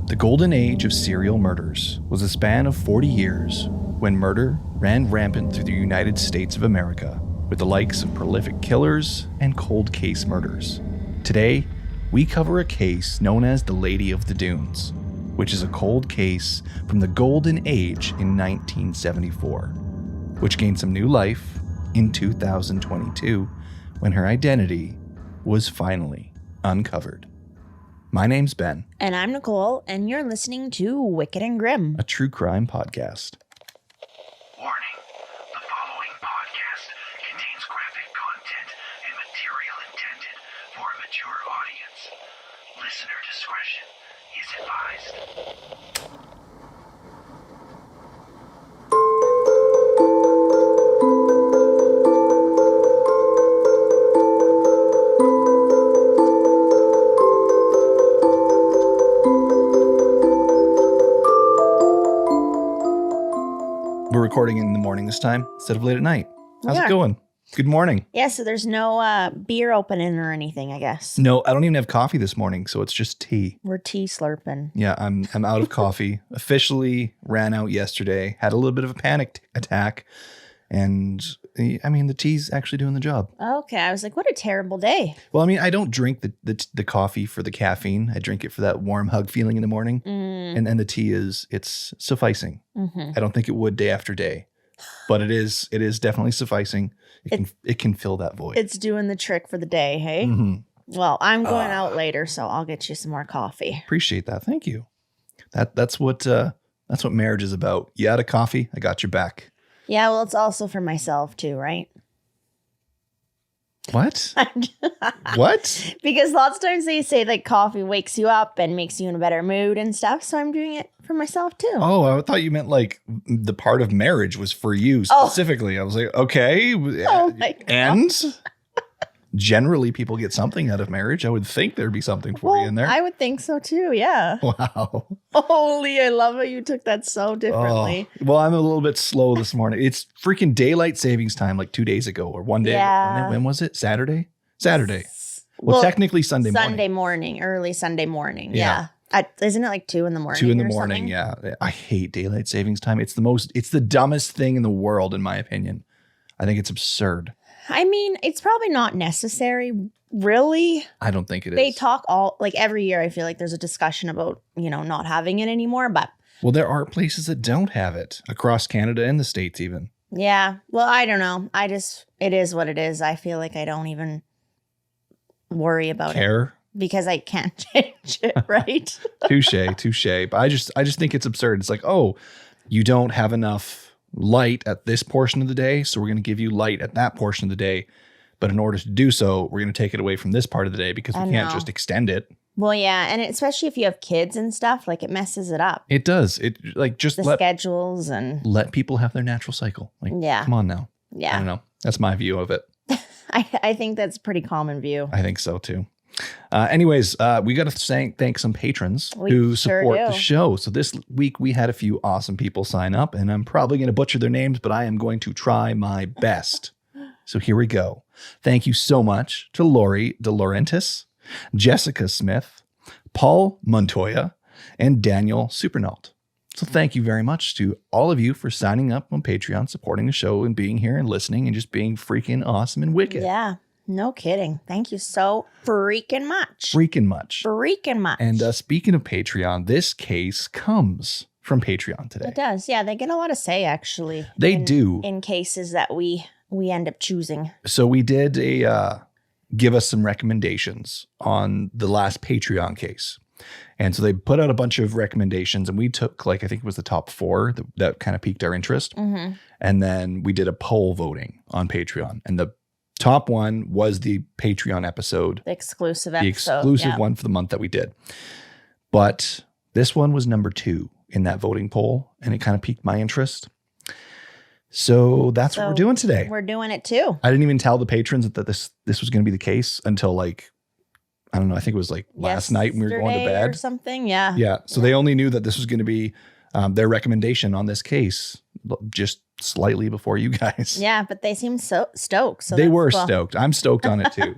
The golden age of serial murders was a span of 40 years when murder ran rampant through the United States of America with the likes of prolific killers and cold case murders. Today, we cover a case known as the Lady of the Dunes, which is a cold case from the golden age in 1974, which gained some new life in 2022 when her identity was finally uncovered. My name's Ben. And I'm Nicole, and you're listening to Wicked and Grim, A true crime podcast. Warning, the following podcast contains graphic content and material intended for a mature audience. Listener discretion is advised. We're recording in the morning this time instead of late at night. How's Yeah. it going? Good morning. Yeah, so there's no beer opening or anything, I guess. No, I don't even have coffee this morning, so it's just tea. We're tea slurping. Yeah, I'm out of coffee. Officially ran out yesterday. Had a little bit of a panic attack, and I mean the tea's actually doing the job. Okay, I was like, what a terrible day. Well, I mean I don't drink the coffee for the caffeine. I drink it for that warm hug feeling in the morning, and the tea it's sufficing. Mm-hmm. I don't think it would day after day, but it is definitely sufficing. It can fill that void. It's doing the trick for the day, hey? Mhm. Well, I'm going out later, so I'll get you some more coffee. Appreciate that. Thank you. That's what marriage is about. You out of coffee? I got your back. Yeah, well, it's also for myself too, right? What? What? Because lots of times they say like coffee wakes you up and makes you in a better mood and stuff, so I'm doing it for myself too. Oh, I thought you meant like the part of marriage was for you specifically. I was like, okay. Oh my God. And generally people get something out of marriage. I would think there'd be something for you in there. I would think so too, yeah. Wow. Holy, I love how you took that so differently. Oh, well, I'm a little bit slow this morning. It's freaking daylight savings time like 2 days ago or one day Yeah. ago. When was it? Saturday? Well, technically Sunday morning. Sunday morning, early Sunday morning. Yeah. Yeah. Isn't it like 2 in the morning? 2 in the or morning, something? yeah. I hate daylight savings time. It's the dumbest thing in the world, in my opinion. I think it's absurd. I mean, it's probably not necessary, really. I don't think it is. They talk every year, I feel like there's a discussion about, not having it anymore. But Well, there are places that don't have it across Canada and the States even. yeah, well, I don't know. It is what it is. I feel like I don't even worry about it Care? because I can't change it, right? Touche. But I just think it's absurd. It's like, oh, you don't have enough light at this portion of the day, so we're going to give you light at that portion of the day. But in order to do so, we're going to take it away from this part of the day because we can't just extend it. Well, yeah, and especially if you have kids and stuff, like it messes it up. It does. It like just The schedules and let people have their natural cycle. Like, Yeah. come on now. I yeah, don't know. That's my view of it. I think that's a pretty common view. I think so too. Anyways, we got to thank some patrons We who sure support do. the show. So this week we had a few awesome people sign up, and I'm probably going to butcher their names, but I am going to try my best. So here we go. Thank you so much to Lori De Laurentiis, Jessica Smith, Paul Montoya, and Daniel Supernault. So thank you very much to all of you for signing up on Patreon, supporting the show, and being here and listening and just being freaking awesome and wicked. Yeah, no kidding. Thank you so freaking much. Freaking much. Freaking much. And speaking of Patreon, this case comes from Patreon today. It does. Yeah, they get a lot of say, actually. They do. In cases that we end up choosing. So we did give us some recommendations on the last Patreon case. And so they put out a bunch of recommendations, and we took I think it was the top 4 that kind of piqued our interest. Mm-hmm. And then we did a poll voting on Patreon. And the top one was the Patreon episode. The exclusive The episode. exclusive yeah. one for the month that we did. But this one was number 2 in that voting poll, and it kind of piqued my interest. So that's what we're doing today. We're doing it too. I didn't even tell the patrons that this was going to be the case until I don't know. I think it was last night when we were going to Yesterday or bed. something. Yeah. Yeah. So they only knew that this was going to be their recommendation on this case just slightly before you guys. Yeah, but they seemed so stoked. So They were stoked. I'm stoked on it too.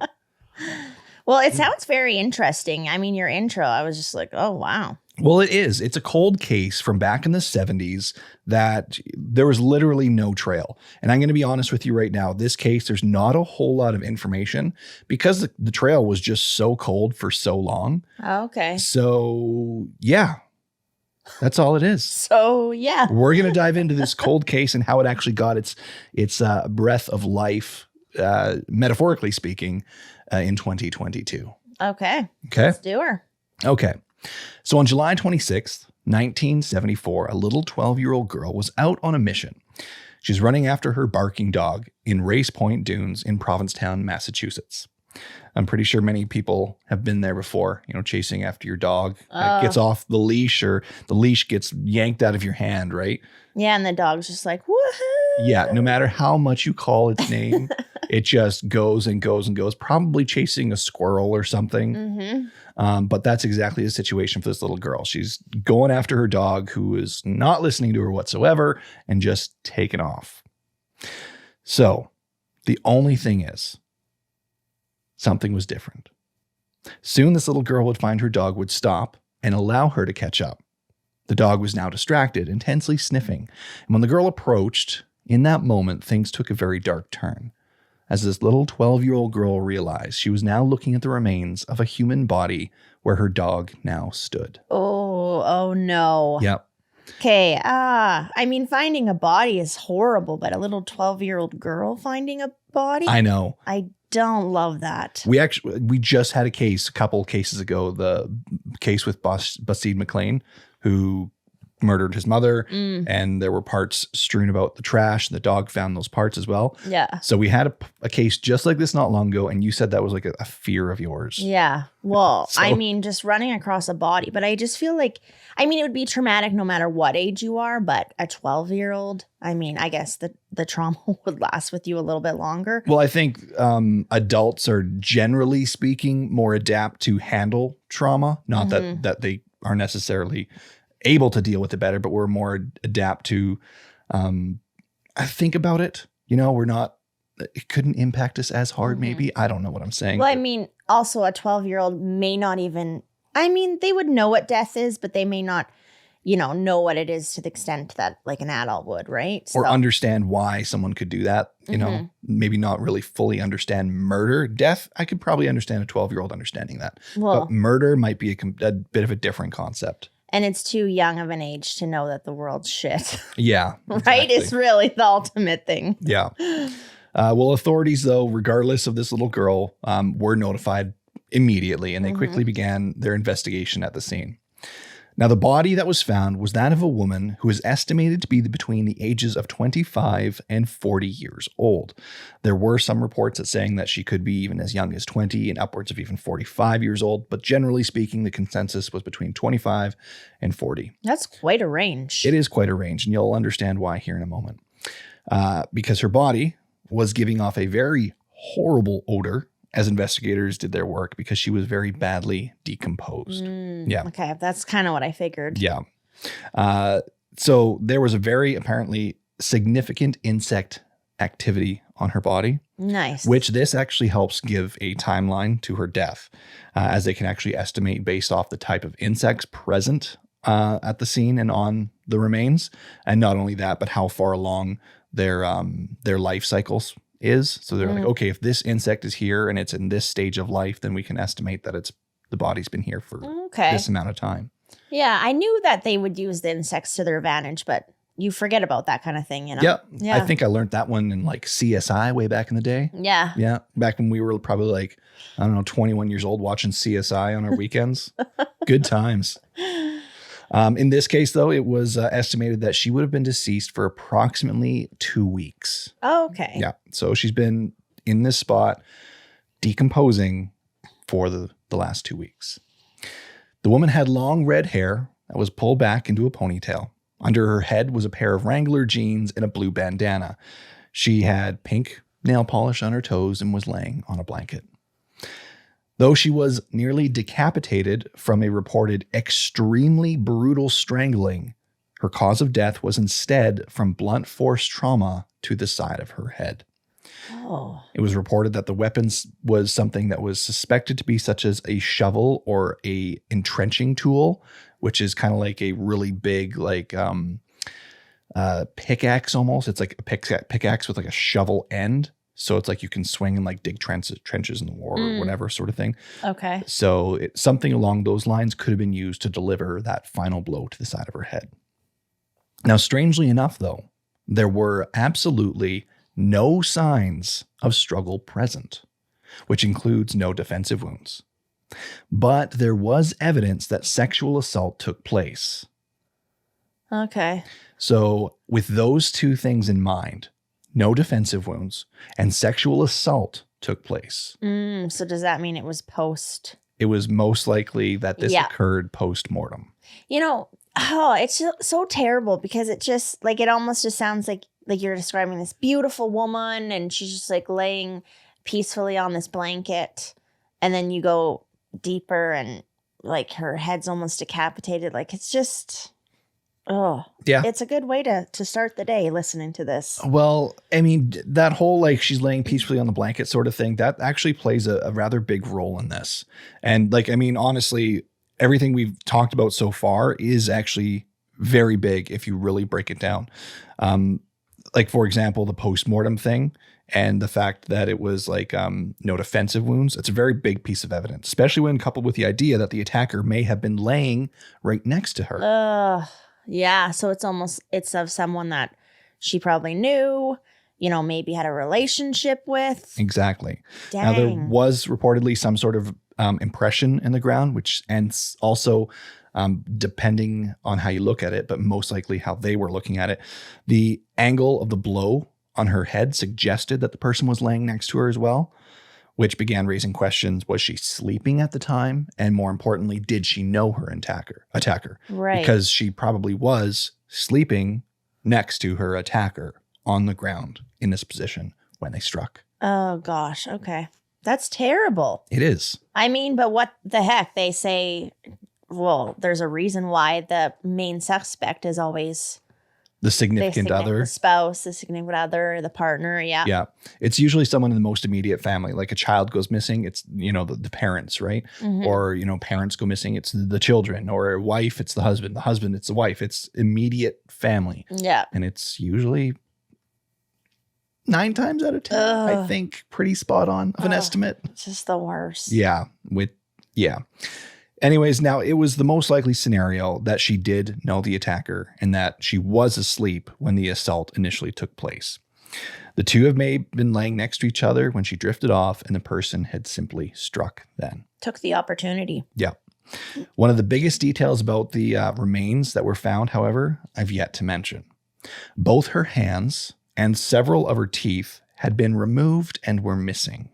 Well, it sounds very interesting. I mean, your intro, I was just like, oh, wow. Well, it is. It's a cold case from back in the 70s that there was literally no trail. And I'm going to be honest with you right now. This case, there's not a whole lot of information because the trail was just so cold for so long. Oh, okay. So, yeah, that's all it is. So, yeah. We're going to dive into this cold case and how it actually got its breath of life, metaphorically speaking, in 2022. Okay. Okay. Let's do her. Okay. So on July 26th, 1974, a little 12-year-old girl was out on a mission. She's running after her barking dog in Race Point Dunes in Provincetown, Massachusetts. I'm pretty sure many people have been there before, chasing after your dog. It gets off the leash or the leash gets yanked out of your hand, right? Yeah, and the dog's just like, woohoo. Yeah, no matter how much you call its name, it just goes and goes and goes, probably chasing a squirrel or something. Mm-hmm. But that's exactly the situation for this little girl. She's going after her dog who is not listening to her whatsoever and just taking off. So the only thing is, something was different. Soon this little girl would find her dog would stop and allow her to catch up. The dog was now distracted, intensely sniffing. And when the girl approached, in that moment, things took a very dark turn. As this little 12-year-old girl realized she was now looking at the remains of a human body where her dog now stood. Oh no. Yep. Okay. I mean, finding a body is horrible, but a little 12-year-old girl finding a body? I know. I don't love that. We just had a couple cases ago, the case with Basid McLean, who murdered his mother, and there were parts strewn about the trash. The dog found those parts as well. Yeah. So we had a case just like this not long ago, and you said that was like a fear of yours. Yeah. Well, So- I mean, just running across a body, but I just feel like, it would be traumatic no matter what age you are, but a 12-year-old, I guess the trauma would last with you a little bit longer. Well, I think adults are generally speaking more adapt to handle trauma. Not that they are necessarily able to deal with it better, but we're more adapt to think about it. We're not, it couldn't impact us as hard, maybe. I don't know what I'm saying. Well, also a 12-year-old may not even, they would know what death is, but they may not, know what it is to the extent that like an adult would, right? Or understand why someone could do that, maybe not really fully understand murder. Death, I could probably understand a 12-year-old understanding that. Well, but murder might be a bit of a different concept. and it's too young of an age to know that the world's shit, Yeah. right? Exactly. It's really the ultimate thing. Yeah. Well, authorities, though, regardless of this little girl, were notified immediately, and they quickly began their investigation at the scene. Now, the body that was found was that of a woman who is estimated to be between the ages of 25 and 40 years old. There were some reports saying that she could be even as young as 20 and upwards of even 45 years old, but generally speaking, the consensus was between 25 and 40. That's quite a range. It is quite a range, and you'll understand why here in a moment. Because her body was giving off a very horrible odor as investigators did their work because she was very badly decomposed. Yeah. Okay, that's kind of what I figured. Yeah. So there was a very apparently significant insect activity on her body, Nice. which this actually helps give a timeline to her death, as they can actually estimate based off the type of insects present at the scene and on the remains. And not only that, but how far along their life cycles is. So they're like, okay, if this insect is here and it's in this stage of life, then we can estimate that the body's been here for this amount of time. Yeah, I knew that they would use the insects to their advantage, but you forget about that kind of thing, Yeah. Yeah. I think I learned that one in like CSI way back in the day. Yeah. Yeah. Back when we were probably like, 21 years old watching CSI on our weekends. Good times. In this case, though, it was estimated that she would have been deceased for approximately 2 weeks. Oh, okay. Yeah. So she's been in this spot decomposing for the last 2 weeks. The woman had long red hair that was pulled back into a ponytail. Under her head was a pair of Wrangler jeans and a blue bandana. She had pink nail polish on her toes and was laying on a blanket. Though she was nearly decapitated from a reported extremely brutal strangling, her cause of death was instead from blunt force trauma to the side of her head. Oh. It was reported that the weapons was something that was suspected to be such as a shovel or a entrenching tool, which is kind of like a really big, like pickaxe almost. It's like a pickaxe with like a shovel end. So it's like you can swing and like dig trenches in the war or whatever sort of thing. Okay. So something along those lines could have been used to deliver that final blow to the side of her head. Now, strangely enough, though, there were absolutely no signs of struggle present, which includes no defensive wounds. But there was evidence that sexual assault took place. Okay. So with those two things in mind, no defensive wounds and sexual assault took place. So does that mean it was post? It was most likely that this Yeah. occurred post-mortem. You know, it's so terrible because it just like it almost just sounds like you're describing this beautiful woman and she's just like laying peacefully on this blanket, and then you go deeper and like her head's almost decapitated. Like it's just, Yeah. it's a good way to start the day listening to this. Well, I mean, that whole like she's laying peacefully on the blanket sort of thing, that actually plays a rather big role in this. And like, I mean, honestly, everything we've talked about so far is actually very big if you really break it down. Like, for example, the post-mortem thing and the fact that it was like no defensive wounds. It's a very big piece of evidence, especially when coupled with the idea that the attacker may have been laying right next to her. Yeah. So it's of someone that she probably knew, you know, maybe had a relationship with. Exactly. Dang. Now, there was reportedly some sort of impression in the ground, which, and also depending on how you look at it, but most likely how they were looking at it, the angle of the blow on her head suggested that the person was laying next to her as well, which began raising questions. Was she sleeping at the time? And more importantly, did she know her attacker? Right. Because she probably was sleeping next to her attacker on the ground in this position when they struck. Oh, gosh. Okay. That's terrible. It is. I mean, but what the heck? They say, well, there's a reason why the main suspect is always The significant other. the spouse, the significant other, the partner. Yeah. Yeah. It's usually someone in the most immediate family. Like a child goes missing, it's, you know, the parents, right? Mhm. Or, you know, parents go missing, it's the children. Or a wife, it's the husband. The husband, it's the wife. It's immediate family. Yeah. And it's usually 9 times out of 10, I Ugh. think, pretty spot on of an estimate. It's just the worst. Yeah. Anyways, now it was the most likely scenario that she did know the attacker and that she was asleep when the assault initially took place. The two have been laying next to each other when she drifted off, and the person had simply struck then. Took the opportunity. Yeah. One of the biggest details about the remains that were found, however, I've yet to mention. Both her hands and several of her teeth had been removed and were missing.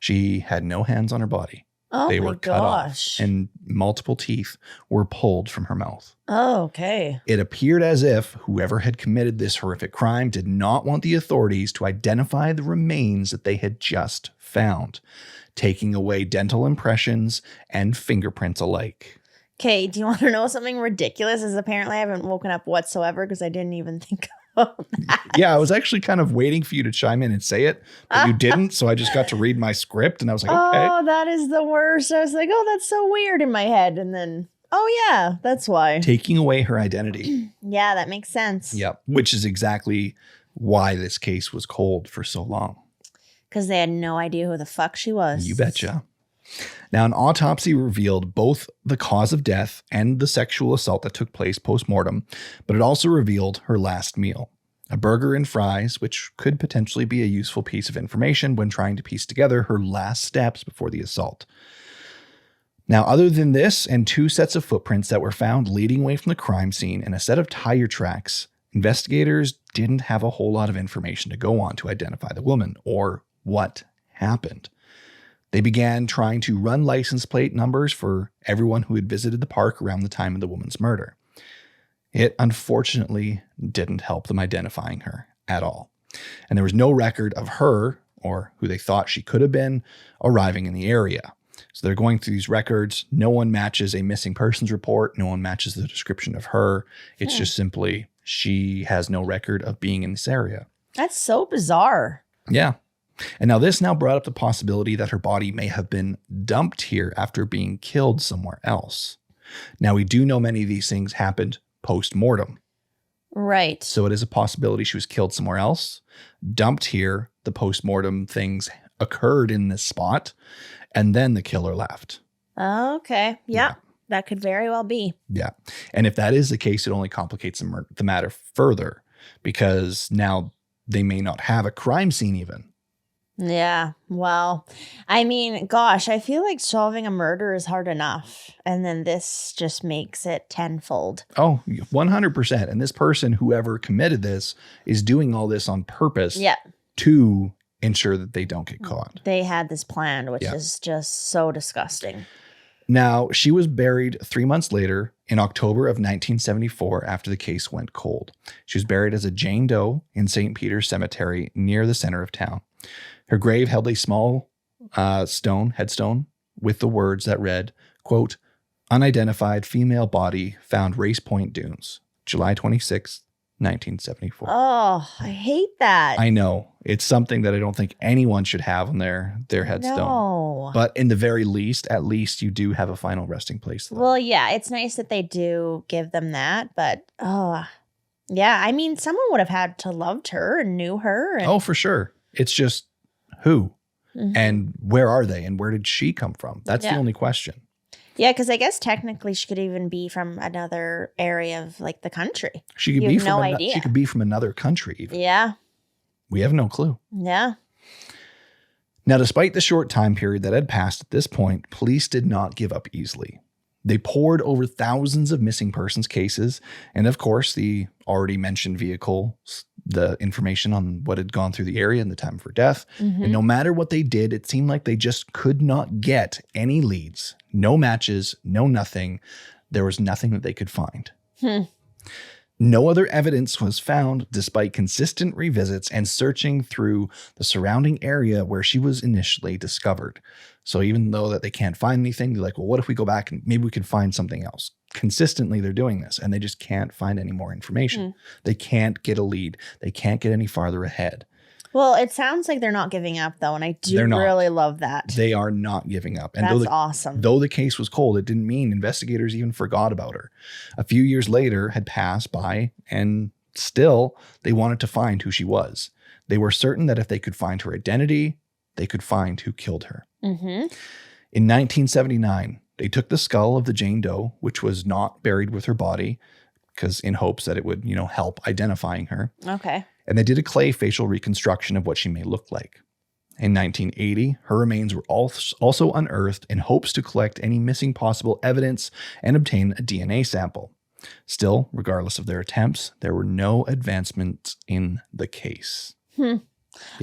She had no hands on her body. Oh, They my were cut off, gosh. and multiple teeth were pulled from her mouth. Oh, okay. It appeared as if whoever had committed this horrific crime did not want the authorities to identify the remains that they had just found, taking away dental impressions and fingerprints alike. Okay, do you want to know something ridiculous? Is apparently I haven't woken up whatsoever because I didn't even think about that. Yeah, I was actually kind of waiting for you to chime in and say it, but you didn't. So I just got to read my script and I was like, okay. Oh, that is the worst. I was like, oh, that's so weird in my head. And then, oh, yeah, that's why. Taking away her identity. Yeah, that makes sense. Yep. Which is exactly why this case was cold for so long. Because they had no idea who the fuck she was. You betcha. Now, an autopsy revealed both the cause of death and the sexual assault that took place post-mortem, but it also revealed her last meal, a burger and fries, which could potentially be a useful piece of information when trying to piece together her last steps before the assault. Now, other than this and 2 sets of footprints that were found leading away from the crime scene and a set of tire tracks, investigators didn't have a whole lot of information to go on to identify the woman or what happened. They began trying to run license plate numbers for everyone who had visited the park around the time of the woman's murder. It unfortunately didn't help them identifying her at all. And there was no record of her, or who they thought she could have been, arriving in the area. So they're going through these records. No one matches a missing persons report. No one matches the description of her. It's just simply she has no record of being in this area. That's so bizarre. Yeah. And now this brought up the possibility that her body may have been dumped here after being killed somewhere else. Now, we do know many of these things happened post-mortem. Right. So it is a possibility she was killed somewhere else, dumped here, the post-mortem things occurred in this spot, and then the killer left. Okay. Yeah. That could very well be. Yeah. And if that is the case, it only complicates the matter further because now they may not have a crime scene even. Yeah. Well, I mean, gosh, I feel like solving a murder is hard enough. And then this just makes it tenfold. Oh, 100%. And this person, whoever committed this, is doing all this on purpose to ensure that they don't get caught. They had this planned, which is just so disgusting. Now, she was buried 3 months later in October of 1974 after the case went cold. She was buried as a Jane Doe in St. Peter's Cemetery near the center of town. Her grave held a small headstone with the words that read, quote, "Unidentified female body found Race Point Dunes, July 26th, 1974. Oh, I hate that. I know. It's something that I don't think anyone should have on their headstone. No. But in the very least, at least you do have a final resting place. Though. Well, yeah, it's nice that they do give them that. But, yeah, I mean, someone would have had to loved her and knew her. And, oh, for sure. It's just who and where are they and where did she come from? That's the only question. Yeah, because I guess technically she could even be from another area of like the country. She could be from idea. She could be from another country even. Yeah. We have no clue. Yeah. Now, despite the short time period that had passed at this point, police did not give up easily. They pored over thousands of missing persons cases, and of course, the already mentioned vehicle, the information on what had gone through the area and the time for death. And no matter what they did, it seemed like they just could not get any leads. No matches, no nothing. There was nothing that they could find. No other evidence was found despite consistent revisits and searching through the surrounding area where she was initially discovered. So even though that they can't find anything, they're like, well, what if we go back and maybe we could find something else? Consistently, they're doing this and they just can't find any more information. They can't get a lead. They can't get any farther ahead. Well, it sounds like they're not giving up, though, and I do really love that. They are not giving up. And that's awesome. Though the case was cold, it didn't mean investigators even forgot about her. A few years later had passed by, and still they wanted to find who she was. They were certain that if they could find her identity, they could find who killed her. In 1979, they took the skull of the Jane Doe, which was not buried with her body, because in hopes that it would, help identifying her. Okay. And they did a clay facial reconstruction of what she may look like. In 1980, her remains were also unearthed in hopes to collect any missing possible evidence and obtain a DNA sample. Still, regardless of their attempts, there were no advancements in the case. Yeah.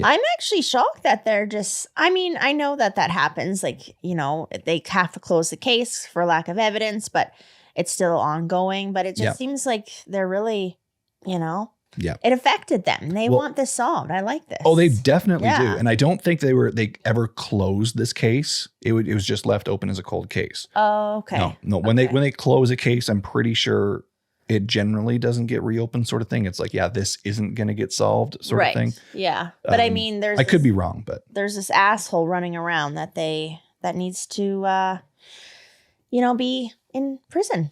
I'm actually shocked that they're just, I mean, I know that happens. Like, they have to close the case for lack of evidence, but it's still ongoing. But it just seems like they're really, it affected them. They want this solved. I like this. Oh, they definitely do. And I don't think they ever closed this case. It was just left open as a cold case. Oh, okay. No. When they close a case, I'm pretty sure it generally doesn't get reopened, sort of thing. It's like, this isn't going to get solved, sort of thing. Yeah. But I mean, I could be wrong, but there's this asshole running around that needs to, be in prison.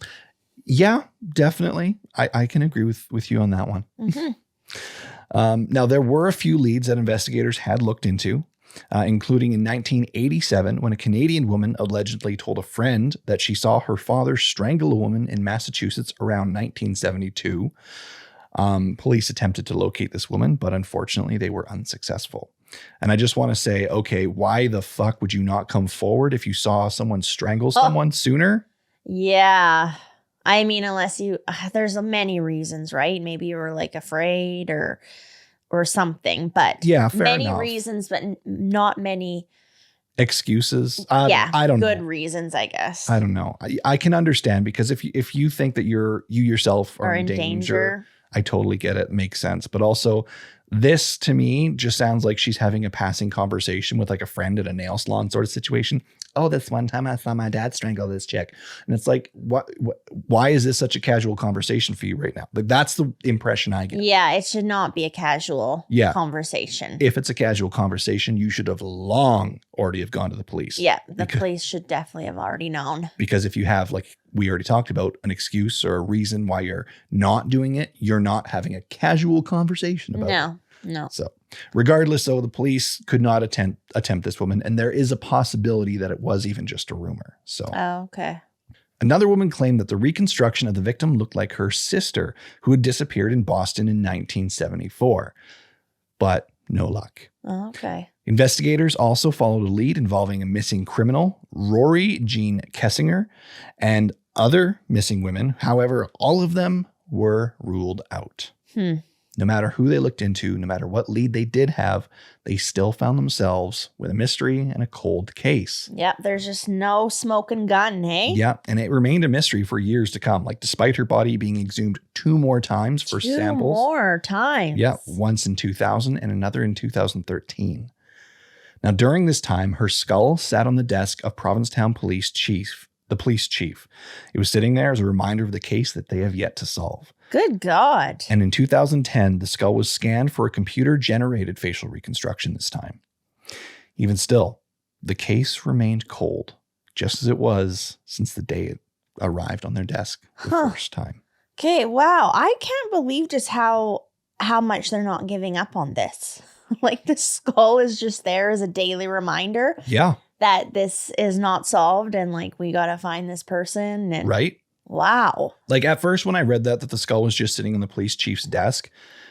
Yeah, definitely. I can agree with you on that one. Now, there were a few leads that investigators had looked into, including in 1987 when a Canadian woman allegedly told a friend that she saw her father strangle a woman in Massachusetts around 1972. Police attempted to locate this woman, but unfortunately they were unsuccessful. And I just want to say, okay, why the fuck would you not come forward if you saw someone strangle someone sooner? Yeah. I mean, unless there's many reasons, right? Maybe you were like afraid or something, but many reasons, but not many excuses. I don't know. Good reasons, I guess. I don't know. I can understand because if you think that you yourself are in danger, I totally get it. Makes sense. But also This to me just sounds like she's having a passing conversation with like a friend at a nail salon sort of situation. Oh, this one time I saw my dad strangle this chick. And it's like, why is this such a casual conversation for you right now? Like, that's the impression I get. Yeah, it should not be a casual conversation. If it's a casual conversation, you should have long already have gone to the police. Yeah, the police should definitely have already known. Because if you have, like we already talked about, an excuse or a reason why you're not doing it, you're not having a casual conversation about it. No. So regardless, though, the police could not attempt this woman. And there is a possibility that it was even just a rumor. So okay. Another woman claimed that the reconstruction of the victim looked like her sister, who had disappeared in Boston in 1974. But no luck. Okay. Investigators also followed a lead involving a missing criminal, Rory Jean Kessinger, and other missing women. However, all of them were ruled out. No matter who they looked into, no matter what lead they did have, they still found themselves with a mystery and a cold case. Yep, there's just no smoking gun, hey? Yeah, and it remained a mystery for years to come. Like, despite her body being exhumed 2 more times for samples. 2 more times? Yeah, once in 2000 and another in 2013. Now, during this time, her skull sat on the desk of Provincetown Police Chief, the police chief. It was sitting there as a reminder of the case that they have yet to solve. Good God. And in 2010, the skull was scanned for a computer-generated facial reconstruction this time. Even still, the case remained cold, just as it was since the day it arrived on their desk the first time. Okay, wow. I can't believe just how much they're not giving up on this. Like, the skull is just there as a daily reminder. Yeah. That this is not solved and, like, we got to find this person. And right? Wow. Like, at first when I read that the skull was just sitting on the police chief's desk,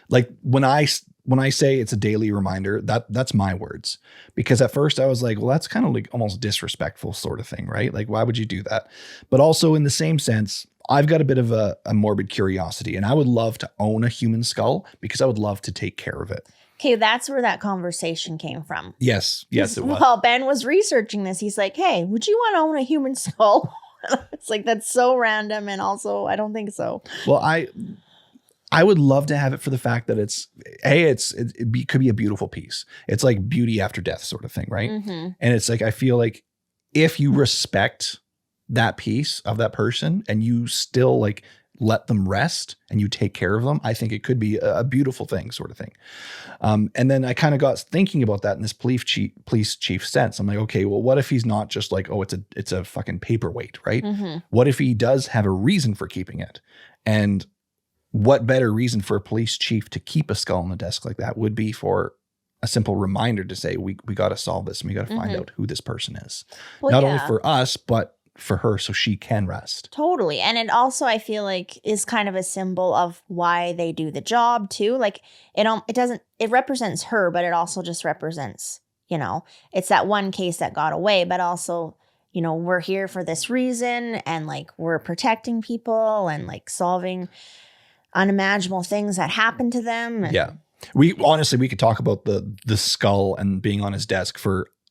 like when I say it's a daily reminder, that's my words. Because at first I was like, well, that's kind of like almost disrespectful sort of thing, right? Like, why would you do that? But also in the same sense, I've got a bit of a morbid curiosity, and I would love to own a human skull because I would love to take care of it. Okay, that's where that conversation came from. Yes, it was. While Ben was researching this, he's like, hey, would you want to own a human skull? It's like, that's so random, and also, I don't think so. Well, I would love to have it for the fact that it could be a beautiful piece. It's like beauty after death sort of thing, right? Mm-hmm. And it's like, I feel like if you respect that piece of that person and you still like let them rest and you take care of them, I think it could be a beautiful thing sort of thing. And then I kind of got thinking about that in this police chief sense. I'm like, okay, well, what if he's not just like, oh, it's a fucking paperweight, right? Mm-hmm. What if he does have a reason for keeping it? And what better reason for a police chief to keep a skull on the desk like that would be for a simple reminder to say, we got to solve this and we got to find out who this person is. Well, not only for us, but for her so she can rest. Totally. And it also, I feel like, is kind of a symbol of why they do the job too. Like, it represents her, but it also just represents, it's that one case that got away, but also, we're here for this reason, and like, we're protecting people and like solving unimaginable things that happen to them. Yeah. We could talk about the skull and being on his desk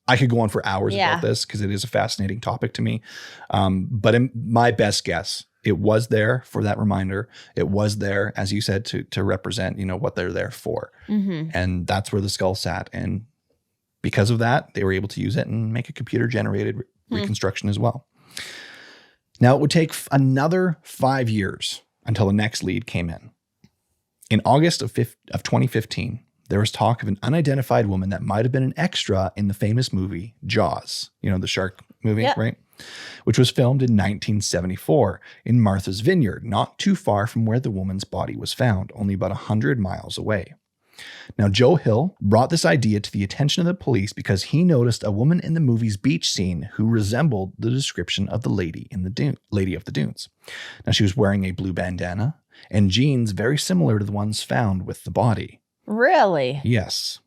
I could go on for hours about this because it is a fascinating topic to me. But in my best guess, it was there for that reminder. It was there, as you said, to represent, what they're there for. Mm-hmm. And that's where the skull sat. And because of that, they were able to use it and make a computer-generated reconstruction as well. Now, it would take another 5 years until the next lead came in. In August of 2015, there was talk of an unidentified woman that might have been an extra in the famous movie Jaws, the shark movie, right? Which was filmed in 1974 in Martha's Vineyard, not too far from where the woman's body was found, only about 100 miles away. Now, Joe Hill brought this idea to the attention of the police because he noticed a woman in the movie's beach scene who resembled the description of the Lady of the Dunes. Now, she was wearing a blue bandana and jeans very similar to the ones found with the body. Really? Yes.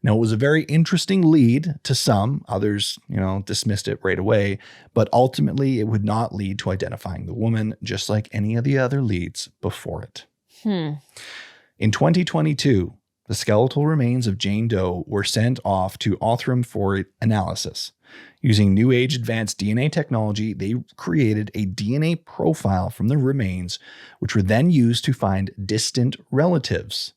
Now, it was a very interesting lead to some. Others, dismissed it right away. But ultimately, it would not lead to identifying the woman, just like any of the other leads before it. In 2022, the skeletal remains of Jane Doe were sent off to Othram for analysis. Using new age advanced DNA technology, they created a DNA profile from the remains, which were then used to find distant relatives.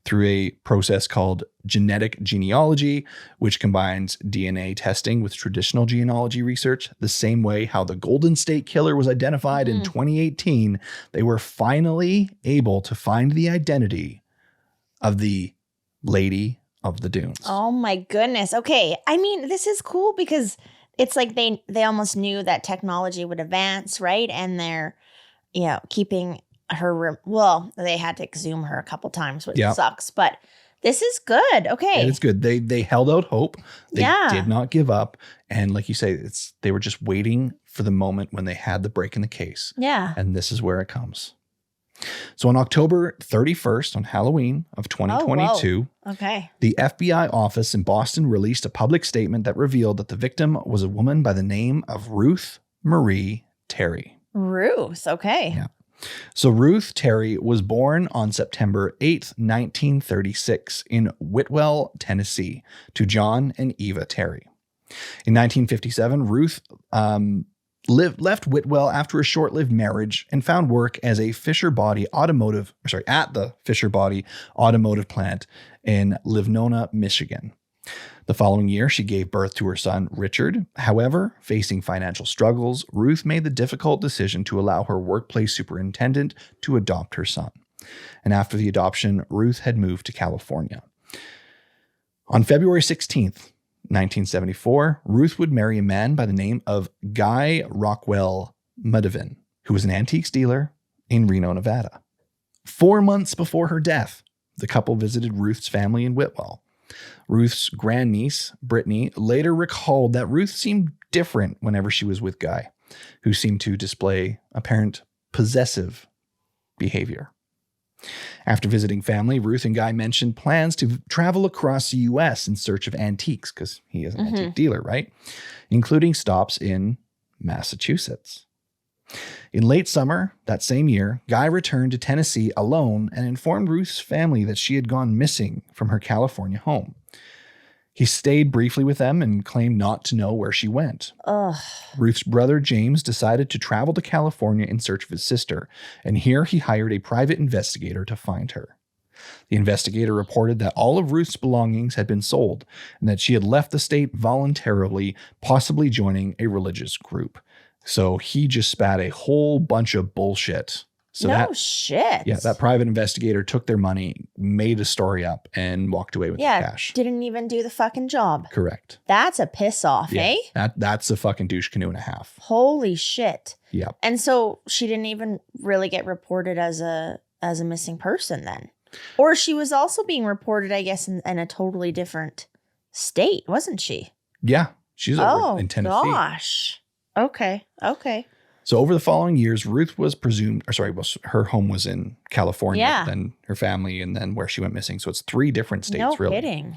through a process called genetic genealogy, which combines DNA testing with traditional genealogy research. The same way how the Golden State Killer was identified in 2018, they were finally able to find the identity of the Lady of the Dunes. Oh my goodness. Okay. I mean, this is cool because it's like they almost knew that technology would advance, right? And they're, keeping her, they had to exhume her a couple times, which sucks, but this is good. Okay. It's good. They held out hope. They Yeah. did not give up. And like you say, they were just waiting for the moment when they had the break in the case. Yeah. And this is where it comes. So on October 31st, on Halloween of 2022, Okay. the FBI office in Boston released a public statement that revealed that the victim was a woman by the name of Ruth Marie Terry. Ruth. Okay. Yeah. So Ruth Terry was born on September 8th, 1936 in Whitwell, Tennessee, to John and Eva Terry. In 1957, Ruth left Whitwell after a short-lived marriage and found work as a at the Fisher Body Automotive plant in Livnona, Michigan. The following year, she gave birth to her son, Richard. However, facing financial struggles, Ruth made the difficult decision to allow her workplace superintendent to adopt her son. And after the adoption, Ruth had moved to California. On February 16th, 1974, Ruth would marry a man by the name of Guy Rockwell Mudevin, who was an antiques dealer in Reno, Nevada. 4 months before her death, the couple visited Ruth's family in Whitwell. Ruth's grandniece, Brittany, later recalled that Ruth seemed different whenever she was with Guy, who seemed to display apparent possessive behavior. After visiting family, Ruth and Guy mentioned plans to travel across the U.S. in search of antiques, because he is an antique dealer, right? Including stops in Massachusetts. In late summer that same year, Guy returned to Tennessee alone and informed Ruth's family that she had gone missing from her California home. He stayed briefly with them and claimed not to know where she went. Ugh. Ruth's brother, James, decided to travel to California in search of his sister, and here he hired a private investigator to find her. The investigator reported that all of Ruth's belongings had been sold and that she had left the state voluntarily, possibly joining a religious group. So he just spat a whole bunch of bullshit. So shit. Yeah, that private investigator took their money, made a story up, and walked away with the cash. Didn't even do the fucking job. Correct. That's a piss off, Yeah, eh? that's a fucking douche canoe and a half. Holy shit. Yeah. And so she didn't even really get reported as a missing person then. Or she was also being reported, I guess, in a totally different state, wasn't she? Yeah, she's over in Tennessee. Oh, gosh. Okay. So over the following years, Ruth was her home was in California, then her family, and then where she went missing. So it's 3 different states, no really. Kidding.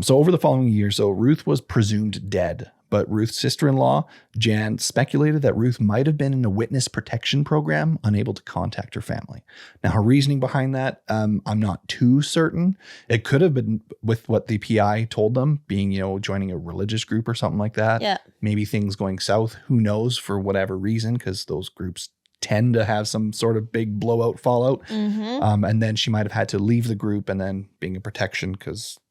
So over the following years, Ruth was presumed dead. But Ruth's sister-in-law, Jan, speculated that Ruth might have been in a witness protection program, unable to contact her family. Now, her reasoning behind that, I'm not too certain. It could have been with what the PI told them, being, joining a religious group or something like that. Yeah. Maybe things going south, who knows, for whatever reason, because those groups tend to have some sort of big blowout fallout. Mm-hmm. And then she might have had to leave the group and then being a protection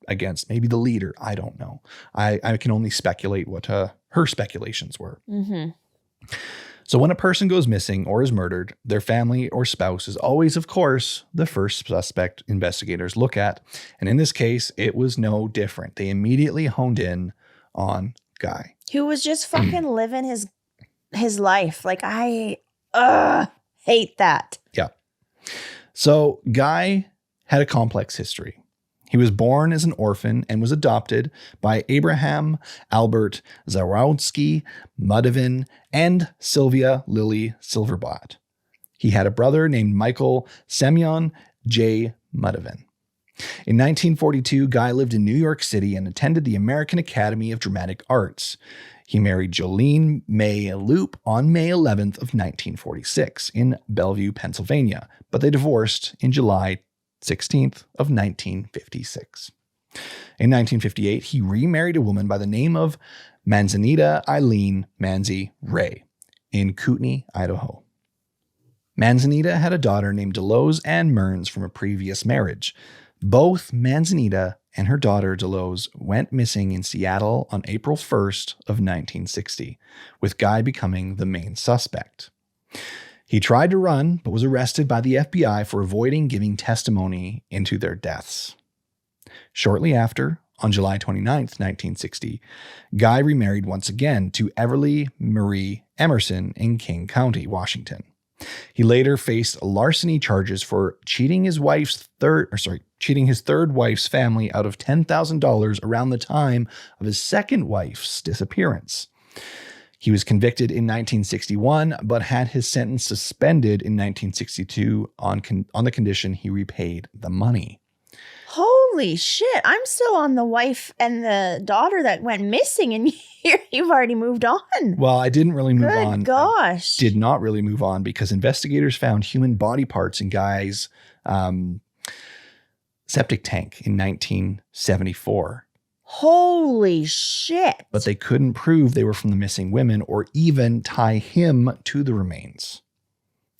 against maybe the leader. I don't know. I can only speculate what her speculations were. Mm-hmm. So when a person goes missing or is murdered, their family or spouse is always, of course, the first suspect investigators look at. And in this case, it was no different. They immediately honed in on Guy. Who was just fucking living his life. Like, I hate that. Yeah. So Guy had a complex history. He was born as an orphan and was adopted by Abraham Albert Zawadzki Mudevin and Sylvia Lily Silverblatt. He had a brother named Michael Semyon J. Mudevin. In 1942, Guy lived in New York City and attended the American Academy of Dramatic Arts. He married Jolene May Loop on May 11th of 1946 in Bellevue, Pennsylvania, but they divorced in July 16th of 1956. In 1958, he remarried a woman by the name of Manzanita Eileen Manzi Ray in Kootenai, Idaho. Manzanita had a daughter named Deloise Ann Mearns from a previous marriage. Both Manzanita and her daughter Delos went missing in Seattle on April 1st of 1960, with Guy becoming the main suspect. He tried to run, but was arrested by the FBI for avoiding giving testimony into their deaths. Shortly after, on July 29th, 1960, Guy remarried once again to Everly Marie Emerson in King County, Washington. He later faced larceny charges for cheating his third wife's family out of $10,000 around the time of his second wife's disappearance. He was convicted in 1961, but had his sentence suspended in 1962 on the condition he repaid the money. Holy shit. I'm still on the wife and the daughter that went missing, and you've already moved on. Well, I didn't really move on. Good gosh. I did not really move on because investigators found human body parts in Guy's septic tank in 1974. Holy shit. But they couldn't prove they were from the missing women or even tie him to the remains.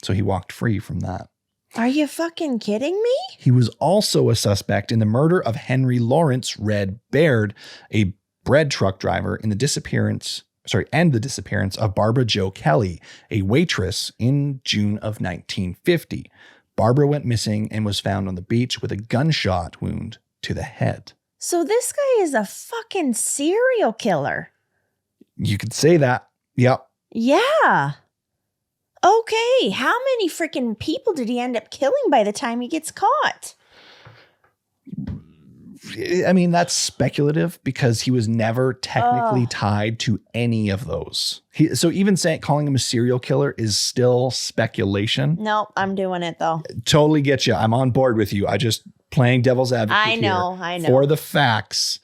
So he walked free from that. Are you fucking kidding me? He was also a suspect in the murder of Henry Lawrence Red Baird, a bread truck driver, and the disappearance of Barbara Jo Kelly, a waitress, in June of 1950. Barbara went missing and was found on the beach with a gunshot wound to the head. So this guy is a fucking serial killer. You could say that. Yep. Yeah. Okay. How many freaking people did he end up killing by the time he gets caught? I mean, that's speculative because he was never technically tied to any of those. So even calling him a serial killer is still speculation. Nope, I'm doing it though. Totally get you. I'm on board with you. I just playing devil's advocate I know. For the facts,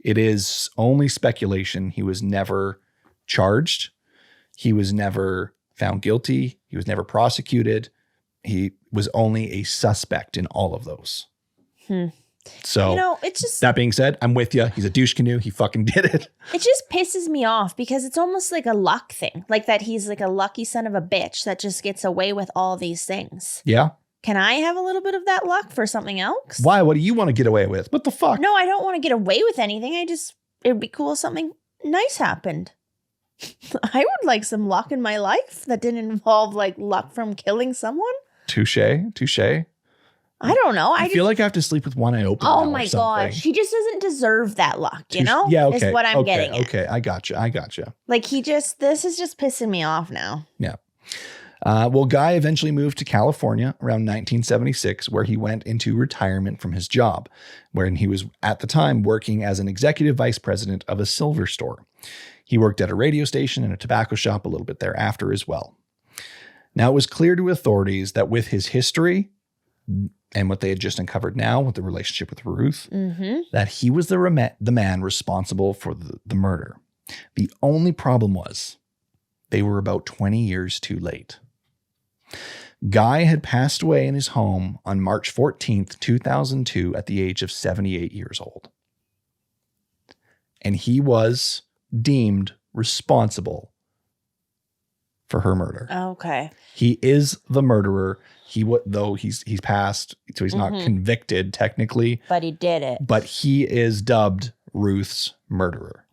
it is only speculation. He was never charged. He was never found guilty. He was never prosecuted. He was only a suspect in all of those. So, it's just, that being said, I'm with you. He's a douche canoe. He fucking did it. It just pisses me off because it's almost like a luck thing. Like that he's like a lucky son of a bitch that just gets away with all these things. Yeah. Can I have a little bit of that luck for something else? Why? What do you want to get away with? What the fuck? No, I don't want to get away with anything. It'd be cool if something nice happened. I would like some luck in my life that didn't involve like luck from killing someone. Touche. I don't know. I feel like I have to sleep with one eye open. Oh my gosh. He just doesn't deserve that luck, you know? Yeah, okay. Is what I'm getting at. Okay, I gotcha. Like this is just pissing me off now. Yeah. Well, Guy eventually moved to California around 1976, where he went into retirement from his job, wherein he was at the time working as an executive vice president of a silver store. He worked at a radio station and a tobacco shop a little bit thereafter as well. Now, it was clear to authorities that with his history and what they had just uncovered now with the relationship with Ruth, that he was the man responsible for the murder. The only problem was they were about 20 years too late. Guy had passed away in his home on March 14th, 2002 at the age of 78 years old. And he was deemed responsible for her murder. Okay. He is the murderer. Though he's passed, so he's not convicted technically. But he did it. But he is dubbed Ruth's murderer.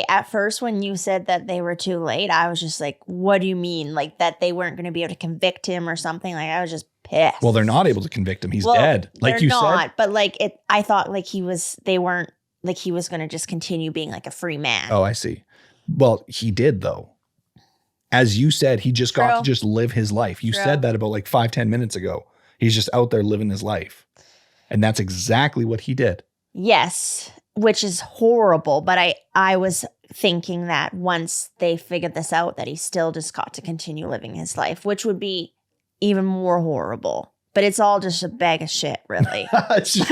At first when you said that they were too late, I was just like, what do you mean? Like that they weren't going to be able to convict him or something? Like I was just pissed. Well, they're not able to convict him. He's dead. Like you said. But like I thought like he was going to just continue being like a free man. Oh, I see. Well, he did though. As you said, he just got to just live his life. You said that about like 5-10 minutes ago. He's just out there living his life. And that's exactly what he did. Yes, which is horrible. But I was thinking that once they figured this out, that he still just got to continue living his life, which would be even more horrible. But it's all just a bag of shit, really. It's just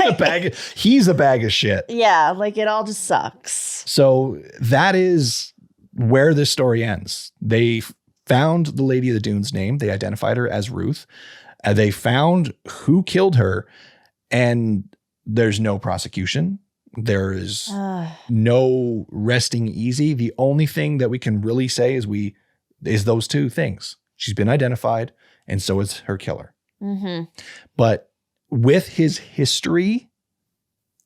he's a bag of shit. Yeah, like it all just sucks. So that is where this story ends. They found the Lady of the Dunes name. They identified her as Ruth. They found who killed her, and there's no prosecution. There is no resting easy. The only thing that we can really say is those two things. She's been identified, and so is her killer. But with his history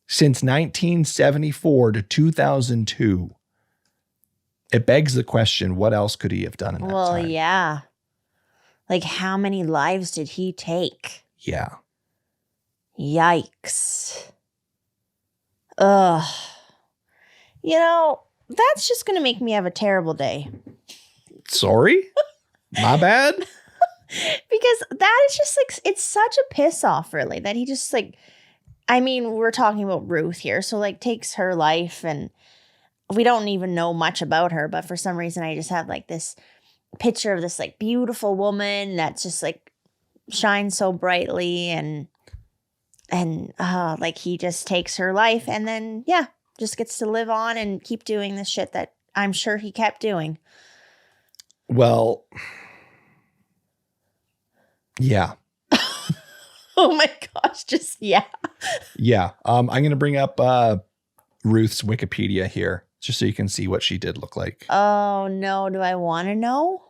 since 1974 to 2002, it begs the question, what else could he have done in that time? Yeah. Like, how many lives did he take? Yeah. Yikes. Ugh. You know, that's just going to make me have a terrible day. Sorry? My bad? Because that is just like, it's such a piss off, really, that he just like, I mean, we're talking about Ruth here. So, like, takes her life, and we don't even know much about her. But for some reason, I just have like this picture of this like beautiful woman that's just like shines so brightly, and like he just takes her life, and then just gets to live on and keep doing the shit that I'm sure he kept doing. Well, yeah. Oh my gosh, just yeah. Yeah. I'm going to bring up Ruth's Wikipedia here just so you can see what she did look like. Oh no, do I want to know?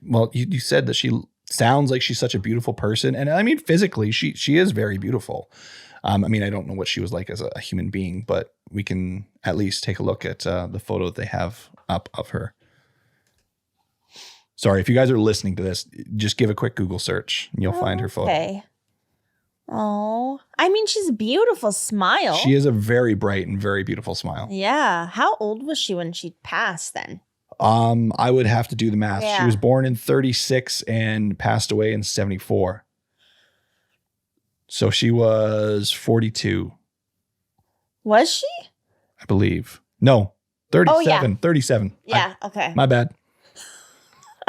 Well, you said that she sounds like she's such a beautiful person. And I mean, physically, she is very beautiful. I mean, I don't know what she was like as a human being, but we can at least take a look at the photo that they have up of her. Sorry, if you guys are listening to this, just give a quick Google search and you'll find her photo. Okay. Oh, I mean, she's a beautiful smile. She is a very bright and very beautiful smile. Yeah. How old was she when she passed then? I would have to do the math. Yeah. She was born in 36 and passed away in 74. So she was 42. Was she? I believe. No, 37. Oh, yeah. 37. Yeah. Okay. My bad.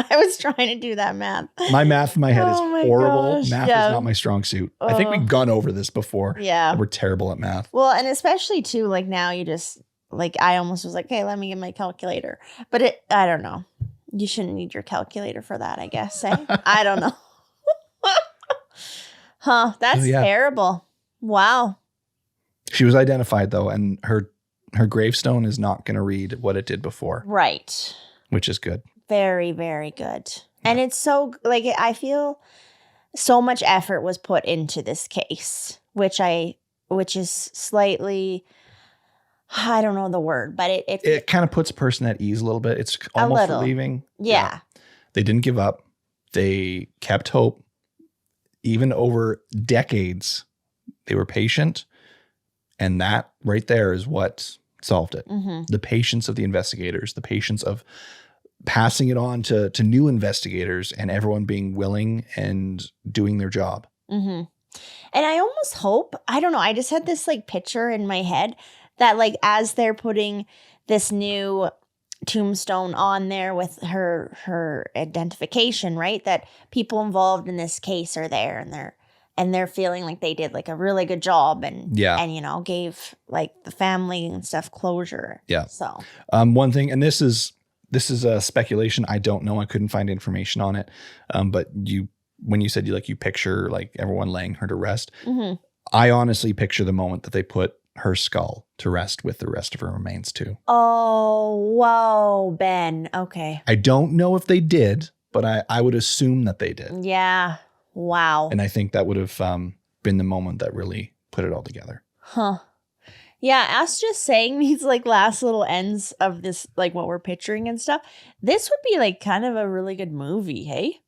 I was trying to do that math. My math in my head is Oh my horrible. gosh, Math yeah. is not my strong suit. I think we've gone over this before. Yeah. We're terrible at math. Well, and especially too, like now you just like I almost was like, hey, let me get my calculator. But I don't know. You shouldn't need your calculator for that, I guess. Eh? I don't know. Huh. That's Oh, yeah. terrible. Wow. She was identified though, and her gravestone is not going to read what it did before, Right. which is good. Very, very good. And it's so like I feel so much effort was put into this case, which is slightly, I don't know the word, but It kind of puts a person at ease a little bit. It's almost little. relieving. Yeah. They didn't give up. They kept hope. Even over decades, they were patient. And that right there is what solved it. Mm-hmm. The patience of the investigators, the patience of passing it on to new investigators, and everyone being willing and doing their job. Mm-hmm. And I almost hope, I don't know, I just had this like picture in my head that like as they're putting this new tombstone on there with her identification, right? That people involved in this case are there, and they're feeling like they did like a really good job and you know, gave like the family and stuff closure. Yeah. So one thing, and this is a speculation. I don't know. I couldn't find information on it. But when you said you picture like everyone laying her to rest, mm-hmm. I honestly picture the moment that they put her skull to rest with the rest of her remains too. Oh, whoa, Ben. Okay. I don't know if they did, but I would assume that they did. Yeah. Wow. And I think that would have been the moment that really put it all together. Huh. Yeah, us just saying these like last little ends of this, like what we're picturing and stuff, this would be like kind of a really good movie, hey?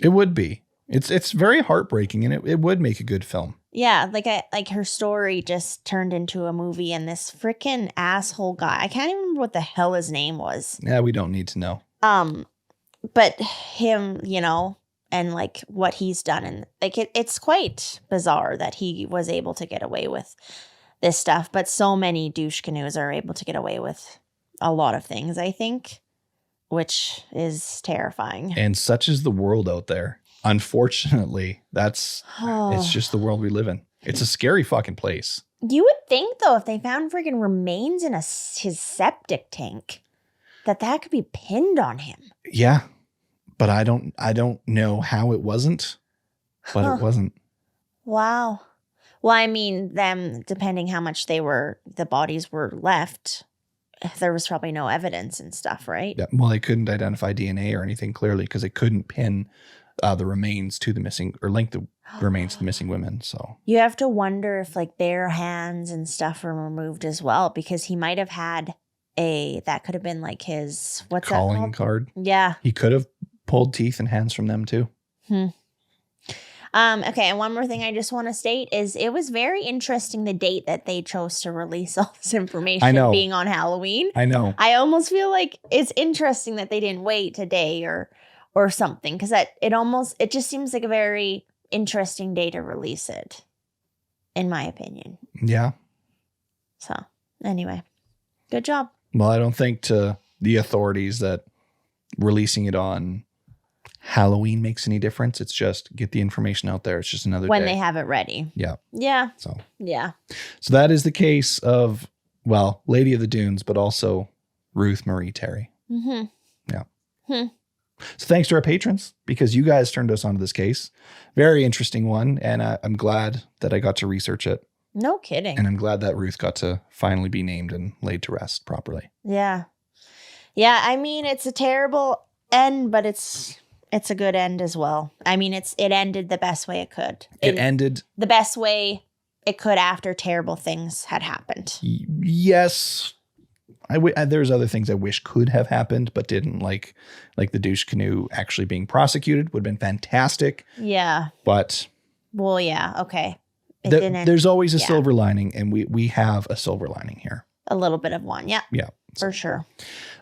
It would be. It's very heartbreaking, and it would make a good film. Yeah, like her story just turned into a movie, and this freaking asshole guy, I can't even remember what the hell his name was. Yeah, we don't need to know. But him, you know, and like what he's done, and like it's quite bizarre that he was able to get away with this stuff, but so many douche canoes are able to get away with a lot of things, I think, which is terrifying. And such is the world out there. Unfortunately, it's just the world we live in. It's a scary fucking place. You would think, though, if they found freaking remains in his septic tank, that could be pinned on him. Yeah, but I don't know how it wasn't, but it wasn't. Wow. Well, I mean, them, depending how much the bodies were left, there was probably no evidence and stuff, right? Yeah. Well, they couldn't identify DNA or anything clearly because they couldn't pin the remains to the missing, or link the remains to the missing women. So You have to wonder if like their hands and stuff were removed as well, because he might have had that could have been like his, what's that calling called? card. Yeah. He could have pulled teeth and hands from them too. Okay, and one more thing I just want to state is it was very interesting the date that they chose to release all this information I know. being on Halloween. I know. I almost feel like it's interesting that they didn't wait a day or something, because it just seems like a very interesting day to release it, in my opinion. Yeah. So anyway, good job. Well, I don't think to the authorities that releasing it on Halloween makes any difference. It's just get the information out there. It's just another When day. they have it ready. Yeah. Yeah. So Yeah. that is the case of, well, Lady of the Dunes, but also Ruth Marie Terry. Mm-hmm. Yeah. So thanks to our patrons, because you guys turned us onto this case. Very interesting one. And I'm glad that I got to research it. No kidding. And I'm glad that Ruth got to finally be named and laid to rest properly. Yeah. Yeah. I mean, it's a terrible end, but it's a good end as well. I mean, it ended the best way it could. It ended the best way it could after terrible things had happened. Yes. There's other things I wish could have happened, but didn't, like the douche canoe actually being prosecuted would have been fantastic. Yeah. But well, yeah. Okay. It didn't. There's always a silver lining, and we have a silver lining here. A little bit of one. Yeah. Yeah. For sure.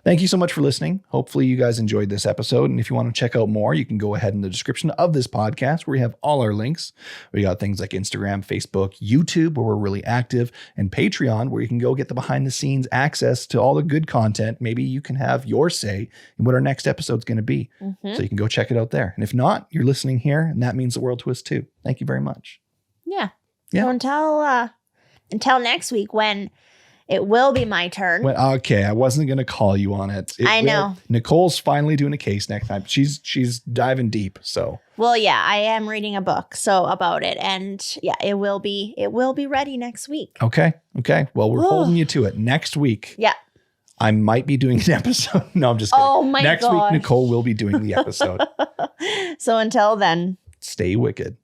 Thank you so much for listening. Hopefully you guys enjoyed this episode. And if you want to check out more, you can go ahead in the description of this podcast where we have all our links. We got things like Instagram, Facebook, YouTube, where we're really active, and Patreon, where you can go get the behind the scenes access to all the good content. Maybe you can have your say in what our next episode's going to be. Mm-hmm. So you can go check it out there. And if not, you're listening here, and that means the world to us too. Thank you very much. Yeah. Yeah. So until next week, when it will be my turn. Well, okay, I wasn't going to call you on it. I know. Nicole's finally doing a case next time. She's diving deep. So. Well, yeah, I am reading a book about it, and yeah, it will be ready next week. Okay. Well, we're holding you to it. Next week. Yeah. I might be doing an episode. No, I'm just kidding. Oh my Next gosh. week, Nicole will be doing the episode. So until then. Stay wicked.